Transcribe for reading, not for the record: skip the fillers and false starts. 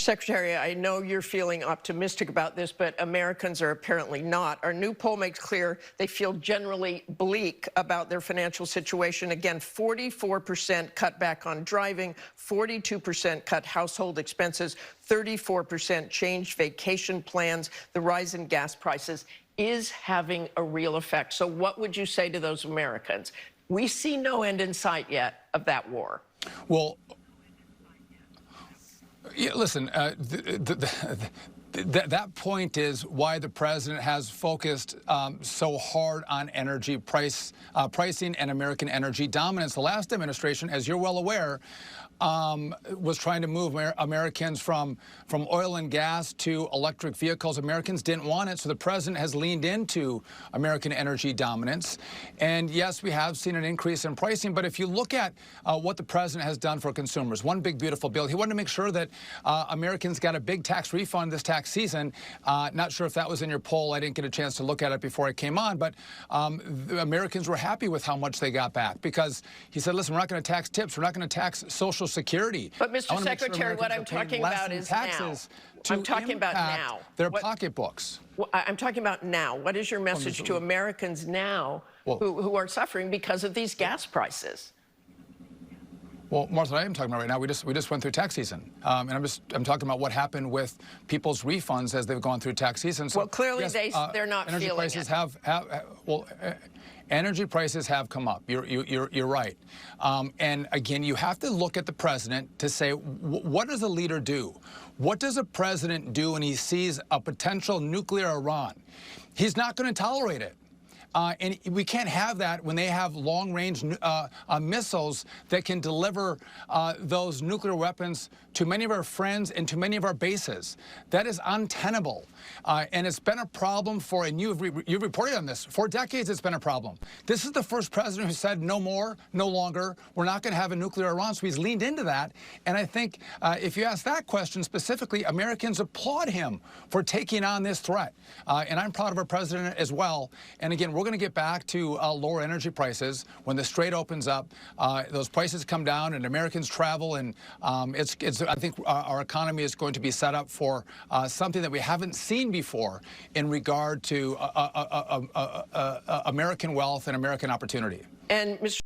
Secretary, I know you're feeling optimistic about this, but Americans are apparently not. Our new poll makes clear they feel generally bleak about their financial situation. Again, 44% cut back on driving, 42% cut household expenses, 34% changed vacation plans. The rise in gas prices is having a real effect. So what would you say to those Americans? We see no end in sight yet of that war. Well, yeah, listen, that point is why the president has focused so hard on energy pricing and American energy dominance. The last administration, as you're well aware, was trying to move Americans from oil and gas to electric vehicles. Americans didn't want it, so the president has leaned into American energy dominance. And yes, we have seen an increase in pricing, but if you look at what the president has done for consumers, one big beautiful bill, he wanted to make sure that Americans got a big tax refund this tax season. Not sure if that was in your poll. I didn't get a chance to look at it before I came on, but the Americans were happy with how much they got back because he said, listen, we're not going to tax tips. We're not going to tax Social Security. But, Mr. Secretary, what I'm talking about is now. I'm talking about now. Their pocketbooks. I'm talking about now. What is your message to Americans now who are suffering because of these gas prices? Well, Martha, I am talking about right now. We just went through tax season, and I'm talking about what happened with people's refunds as they've gone through tax season. So, well, clearly yes, they're not energy feeling prices it. Energy prices have come up. You're right. And again, you have to look at the president to say, what does a leader do? What does a president do when he sees a potential nuclear Iran? He's not going to tolerate it. And we can't have that when they have long-range missiles that can deliver those nuclear weapons to many of our friends and to many of our bases. That is untenable. And it's been a problem and you've reported on this. For decades, it's been a problem. This is the first president who said no more, no longer. We're not going to have a nuclear Iran, so he's leaned into that. And I think if you ask that question specifically, Americans applaud him for taking on this threat. And I'm proud of our president as well. And again, we're going to get back to lower energy prices when the Strait opens up. Those prices come down and Americans travel, and I think our economy is going to be set up for something that we haven't seen before in regard to American wealth and American opportunity. And Mr.